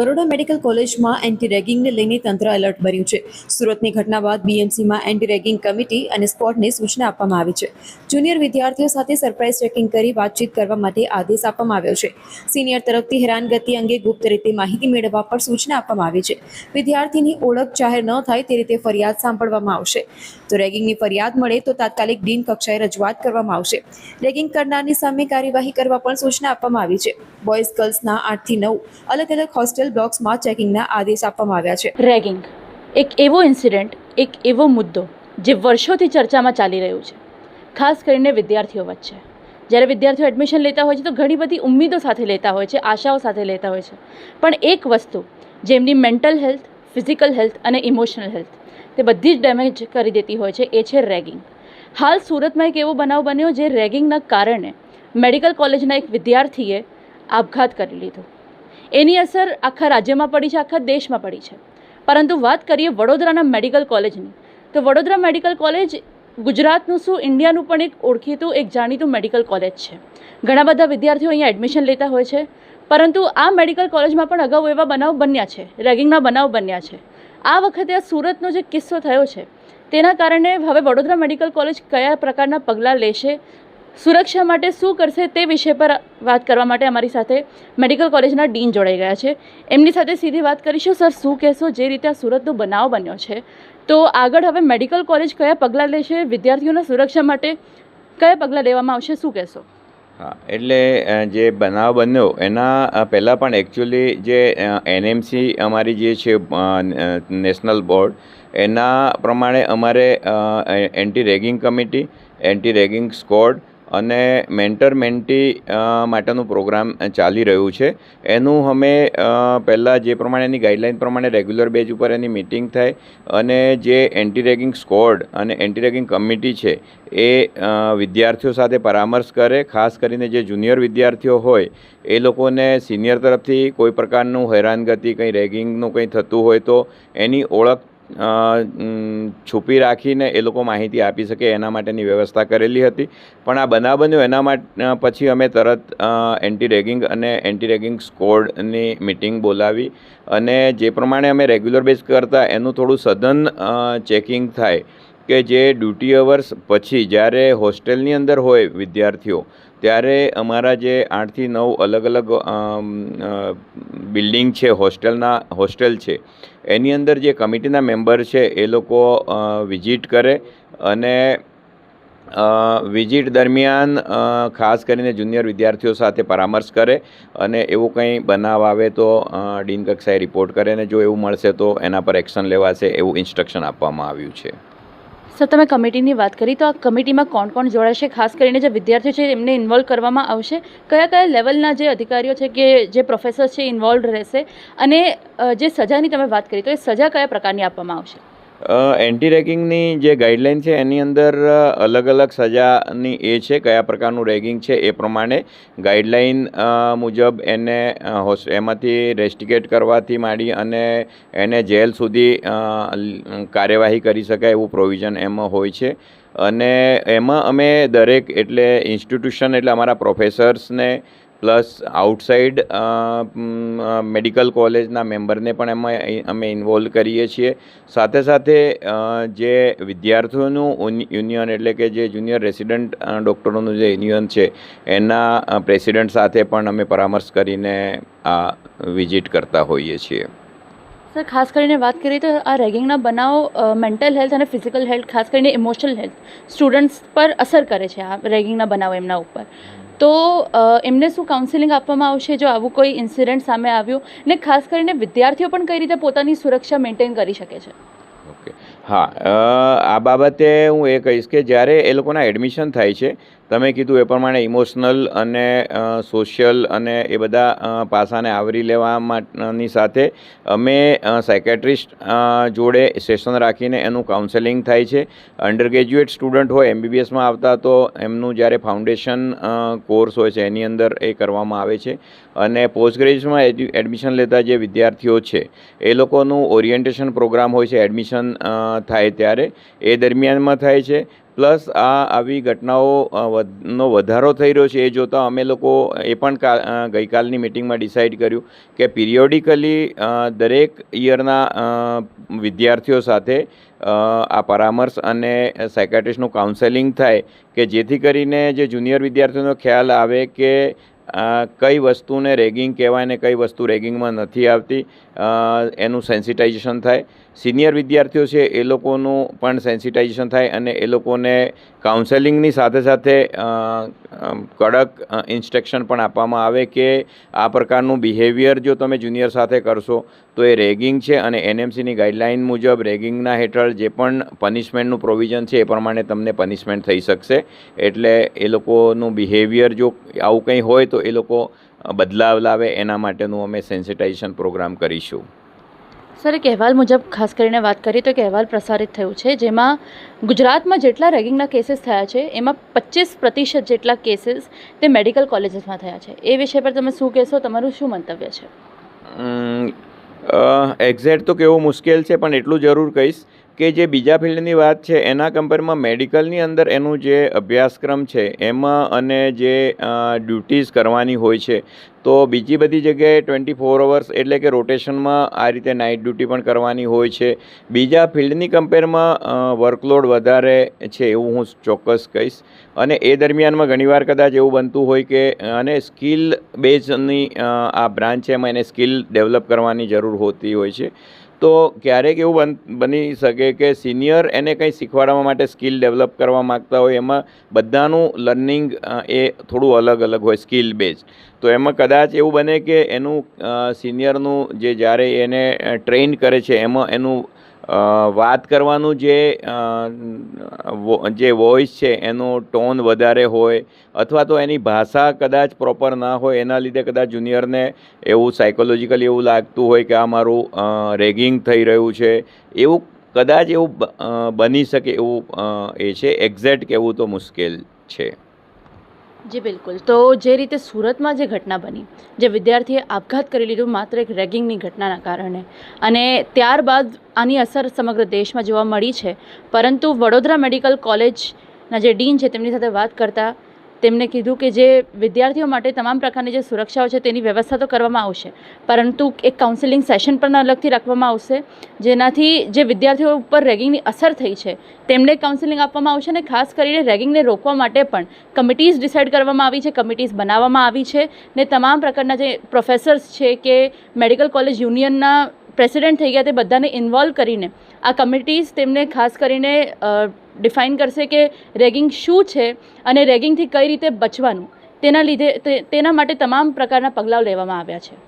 Baroda medical કોલેજમાં anti રેગિંગને લઈને તંત્ર એલર્ટ બન્યું છે. સુરતની ઘટના બાદ બીએમસીમાં એન્ટી રેગિંગ કમિટી અને સ્ક્વોડને સૂચના આપવામાં આવી છે. જુનિયર વિદ્યાર્થીઓ સાથે સરપ્રાઇઝ ચેકિંગ કરી વાતચીત કરવા માટે આદેશ આપવામાં આવ્યો છે. સિનિયર તરફથી હેરાનગતિ અંગે ગુપ્ત રીતે માહિતી મેળવવા પર સૂચના આપવામાં આવી છે. વિદ્યાર્થીની ઓળખ જાહેર ન થાય તે રીતે ફરિયાદ સાંભળવામાં આવશે. તો રેગિંગની ફરિયાદ મળે તો તાત્કાલિક ડીન કક્ષાએ રજૂઆત કરવામાં આવશે. રેગિંગ કરનારની સામે કાર્યવાહી કરવા પણ સૂચના આપવામાં આવી છે. બોયઝ ગર્લ્સના 8 થી 9 અલગ અલગ હોસ્ટેલ બ્લોક્સમાં ચેકિંગના આદેશ આપવામાં આવ્યા છે. રેગિંગ એક એવો ઇન્સિડન્ટ, એક એવો મુદ્દો જે વર્ષોથી ચર્ચામાં ચાલી રહ્યું છે, ખાસ કરીને વિદ્યાર્થીઓ વચ્ચે. જ્યારે વિદ્યાર્થીઓ એડમિશન લેતા હોય છે તો ઘણી બધી ઉમ્મીદો સાથે લેતા હોય છે, આશાઓ સાથે લેતા હોય છે, પણ એક વસ્તુ જે એમની મેન્ટલ હેલ્થ, ફિઝિકલ હેલ્થ અને ઇમોશનલ હેલ્થ તે બધી જ ડેમેજ કરી દેતી હોય છે, એ છે રેગિંગ. હાલ સુરતમાં એક એવો બનાવ બન્યો જે રેગિંગના કારણે મેડિકલ કોલેજના એક વિદ્યાર્થીએ આપઘાત કરી લીધો. એની અસર આખા રાજ્યમાં પડી છે, આખા દેશમાં પડી છે. પરંતુ વાત કરીએ વડોદરાના મેડિકલ કોલેજની, તો વડોદરા મેડિકલ કોલેજ ગુજરાતનું શું ઇન્ડિયાનું પણ એક ઓળખીતું, એક જાણીતું મેડિકલ કોલેજ છે. ઘણા બધા વિદ્યાર્થીઓ અહીંયા એડમિશન લેતા હોય છે, પરંતુ આ મેડિકલ કોલેજમાં પણ અગાઉ એવા બનાવ બન્યા છે, રેગિંગના બનાવ બન્યા છે. આ વખતે આ સુરતનો જે કિસ્સો થયો છે તેના કારણે હવે વડોદરા મેડિકલ કોલેજ કયા પ્રકારના પગલાં લેશે, સુરક્ષા માટે શું કરશે, તે વિષય પર વાત કરવા માટે અમારી સાથે મેડિકલ કોલેજના ડીન જોડાઈ ગયા છે. એમની સાથે સીધી વાત કરીશું. સર, શું કહેશો? જે રીતે આ સુરતનો બનાવ બન્યો છે, તો આગળ હવે મેડિકલ કોલેજ કયા પગલાં લેશે, વિદ્યાર્થીઓના સુરક્ષા માટે કયા પગલાં લેવામાં આવશે, શું કહેશો? હા, એટલે જે બનાવ બન્યો એના પહેલાં પણ એકચ્યુઅલી જે એનએમસી અમારી જે છે નેશનલ બોર્ડ, એના પ્રમાણે અમારે anti ragging committee, anti ragging squad અને મેન્ટર મેન્ટી માટેનું પ્રોગ્રામ ચાલી રહ્યું છે. એનું અમે પહેલાં જે પ્રમાણે એની ગાઈડલાઇન પ્રમાણે રેગ્યુલર બેઝ ઉપર એની મિટિંગ થાય અને જે એન્ટી રેગિંગ સ્ક્વોડ અને એન્ટી રેગિંગ કમિટી છે એ વિદ્યાર્થીઓ સાથે પરામર્શ કરે. ખાસ કરીને જે જુનિયર વિદ્યાર્થીઓ હોય એ લોકોને સિનિયર તરફથી કોઈ પ્રકારનું હેરાનગતિ, કંઈ રેગિંગનું કંઈ થતું હોય તો એની ઓળખ છુપી રાખીને એ લોકો માહિતી આપી શકે એના માટેની વ્યવસ્થા કરેલી હતી. પણ આ બનાવ બન્યો એના પછી અમે તરત એન્ટી રેગિંગ અને એન્ટી રેગિંગ સ્ક્વોડની મિટિંગ બોલાવી અને જે પ્રમાણે અમે રેગ્યુલર બેઝ કરતા એનું થોડું સઘન ચેકિંગ થાય કે જે ડ્યુટી અવર્સ પછી જ્યારે હોસ્ટેલની અંદર હોય વિદ્યાર્થીઓ, ત્યારે અમારા જે 8 થી 9 અલગ અલગ બિલ્ડિંગ છે, હોસ્ટેલ છે, એની અંદર જે કમિટીના મેમ્બર છે એ લોકો વિઝિટ કરે અને વિઝિટ દરમિયાન ખાસ કરીને જુનિયર વિદ્યાર્થીઓ સાથે પરામર્શ કરે અને એવું કંઈ બનાવ આવે તો ડીન કક્ષાએ રિપોર્ટ કરે અને જો એવું મળશે તો એના પર એક્શન લેવાશે એવું ઇન્સ્ટ્રક્શન આપવામાં આવ્યું છે. સર, તમે કમિટીની વાત કરી, તો આ કમિટીમાં કોણ કોણ જોડાશે? ખાસ કરીને જે વિદ્યાર્થીઓ છે એમને ઇન્વોલ્વ કરવામાં આવશે? કયા કયા લેવલના જે અધિકારીઓ છે કે જે પ્રોફેસર છે ઇન્વોલ્વ રહેશે? અને જે સજાની તમે વાત કરી, તો એ સજા કયા પ્રકારની આપવામાં આવશે? એન્ટી રેગિંગની જે ગાઈડલાઇન છે એની અંદર અલગ અલગ સજાની એ છે, કયા પ્રકારનું રેગિંગ છે એ પ્રમાણે ગાઈડલાઇન મુજબ એને એમાંથી રેસ્ટિકેટ કરવાથી માંડી અને એને જેલ સુધી કાર્યવાહી કરી શકાય એવું પ્રોવિઝન એમાં હોય છે. અને એમાં અમે દરેક એટલે ઇન્સ્ટિટ્યુશન એટલે અમારા પ્રોફેસર્સને પ્લસ આઉટસાઇડ મેડિકલ કોલેજના મેમ્બરને પણ એમાં અમે ઇન્વોલ્વ કરીએ છીએ. સાથે સાથે જે વિદ્યાર્થીઓનું યુનિયન એટલે કે જે જુનિયર રેસિડન્ટ ડૉક્ટરોનું જે યુનિયન છે એના પ્રેસિડન્ટ સાથે પણ અમે પરામર્શ કરીને આ વિઝિટ કરતા હોઈએ છીએ. સર, ખાસ કરીને વાત કરીએ તો આ રેગિંગના બનાવ મેન્ટલ હેલ્થ અને ફિઝિકલ હેલ્થ, ખાસ કરીને ઇમોશનલ હેલ્થ સ્ટુડન્ટ્સ પર અસર કરે છે. આ રેગિંગના બનાવ એમના ઉપર, તો એમને શું કાઉન્સિલિંગ આપવામાં આવશે જો આવું કોઈ ઇન્સિડન્ટ સામે આવ્યું? ને ખાસ કરીને વિદ્યાર્થીઓ પણ કઈ રીતે પોતાની સુરક્ષા મેન્ટેન કરી શકે છે? ઓકે, હા, આ બાબતે હું એ કહીશ કે જ્યારે એ લોકોના એડમિશન થાય છે, તમે કીધું એ પ્રમાણે ઇમોશનલ અને સોશિયલ અને એ બધા પાસાને આવરી લેવાની સાથે અમે સાયકેટ્રિસ્ટ જોડે સેશન રાખીને એનું કાઉન્સેલિંગ થાય છે. અંડર ગ્રેજ્યુએટ સ્ટુડન્ટ હોય, MBBSમાં આવતા, તો એમનું જ્યારે ફાઉન્ડેશન કોર્સ હોય છે એની અંદર એ કરવામાં આવે છે. અને પોસ્ટ ગ્રેજ્યુએશનમાં એડમિશન લેતા જે વિદ્યાર્થીઓ છે એ લોકોનું ઓરિએન્ટેશન પ્રોગ્રામ હોય છે એડમિશન થાય ત્યારે, એ દરમિયાનમાં થાય છે. પ્લસ આવી ઘટનાઓ નો વધારો થઈ રહ્યો છે એ જોતાં અમે લોકો એ પણ ગઈકાલની મિટિંગમાં ડિસાઇડ કર્યું કે પિરિયોડિકલી દરેક યરના વિદ્યાર્થીઓ સાથે આ પરામર્શ અને સાયકાટ્રિસ્ટનું કાઉન્સેલિંગ થાય કે જેથી કરીને જે જુનિયર વિદ્યાર્થીઓનો ખ્યાલ આવે કે કઈ વસ્તુને રેગિંગ કહેવાય ને કઈ વસ્તુ રેગિંગમાં નથી આવતી, એનું સેન્સિટાઇઝેશન થાય. સિનિયર વિદ્યાર્થીઓ છે એ લોકોનું પણ સેન્સિટાઇઝેશન થાય અને એ લોકોને કાઉન્સેલિંગની સાથે સાથે કડક ઇન્સ્ટ્રક્શન પણ આપવામાં આવે કે આ પ્રકારનું બિહેવિયર જો તમે જુનિયર સાથે કરશો તો એ રેગિંગ છે અને એનએમસીની ગાઈડલાઇન મુજબ રેગિંગના હેઠળ જે પણ પનિશમેન્ટનું પ્રોવિઝન છે એ પ્રમાણે તમને પનિશમેન્ટ થઈ શકશે. એટલે એ લોકોનું બિહેવિયર જો આવું કંઈ હોય તો એ લોકો બદલાવ લાવે એના માટેનું અમે સેન્સિટાઇઝેશન પ્રોગ્રામ કરીશું. સર, એક અહેવાલ મુજબ ખાસ કરીને વાત કરીએ તો એક અહેવાલ પ્રસારિત થયું છે જેમાં ગુજરાતમાં જેટલા રેગિંગના કેસીસ થયા છે એમાં 25% જેટલા કેસીસ તે મેડિકલ કોલેજીસમાં થયા છે. એ વિષય પર તમે શું કહેશો? તમારું શું મંતવ્ય છે? એક્ઝેક્ટ તો કહેવું મુશ્કેલ છે, પણ એટલું જરૂર કહીશ કે જે બીજા ફિલ્ડની વાત છે એના કમ્પેરમાં મેડિકલની અંદર એનું જે અભ્યાસક્રમ છે એમાં અને જે ડ્યુટીઝ કરવાની હોય છે તો બીજી બધી જગ્યાએ 24 અવર્સ એટલે કે રોટેશનમાં આ રીતે નાઇટ ડ્યુટી પણ કરવાની હોય છે. બીજા ફિલ્ડની કમ્પેરમાં વર્કલોડ વધારે છે એવું હું ચોક્કસ કહીશ. અને એ દરમિયાનમાં ઘણીવાર કદાચ એવું બનતું હોય કે અને સ્કિલ બેઝની આ બ્રાન્ચ છે એમાં એને સ્કિલ ડેવલપ કરવાની જરૂર હોતી હોય છે. તો ક્યારેક એવું બની શકે કે સિનિયર એને કંઈ શીખવાડવા માટે સ્કિલ ડેવલપ કરવા માગતા હોય, એમાં બધાનું લર્નિંગ એ થોડું અલગ અલગ હોય સ્કિલ બેઝ. તો એમાં કદાચ એવું બને કે એનું સિનિયરનું જે જ્યારે એને ટ્રેન કરે છે એમાં એનું વાત કરવાનું જે વોઇસ છે એનો ટોન વધારે હોય અથવા તો એની ભાષા કદાચ પ્રોપર ના હોય, એના લીધે કદાચ જુનિયરને એવું સાયકોલોજીકલી એવું લાગતું હોય કે આ મારું રેગિંગ થઈ રહ્યું છે, એવું કદાચ એવું બની શકે એવું એ છે. એક્ઝેક્ટ કહેવું તો મુશ્કેલ છે. જી બિલકુલ. તો જે રીતે સુરતમાં જે ઘટના બની, જે વિદ્યાર્થીએ આપઘાત કરી લીધું માત્ર એક રેગિંગની ઘટનાના કારણે, અને ત્યારબાદ આની અસર સમગ્ર દેશમાં જોવા મળી છે, પરંતુ વડોદરા મેડિકલ કોલેજના જે ડીન છે તેમની સાથે વાત કરતાં તેમણે કીધું કે જે વિદ્યાર્થીઓ માટે તમામ પ્રકારની જે સુરક્ષાઓ છે તેની વ્યવસ્થા તો કરવામાં આવશે, પરંતુ એક કાઉન્સેલિંગ સેશન પણ અલગથી રાખવામાં આવશે જેનાથી જે વિદ્યાર્થીઓ ઉપર રેગિંગની અસર થઈ છે તેમને કાઉન્સેલિંગ આપવામાં આવશે. અને ખાસ કરીને રેગિંગને રોકવા માટે પણ કમિટીઝ ડિસાઇડ કરવામાં આવી છે, કમિટીઝ બનાવવામાં આવી છે ને તમામ પ્રકારના જે પ્રોફેસર્સ છે કે મેડિકલ કોલેજ યુનિયનના પ્રેસિડેન્ટ થઈ ગયા તે બધાને ઇન્વોલ્વ કરીને આ કમિટીઝ તેમને ખાસ કરીને ડિફાઇન કરશે કે રેગિંગ શું છે અને રેગિંગથી કઈ રીતે બચવાનું, તેના માટે તમામ પ્રકારના પગલાં લેવામાં આવ્યા છે.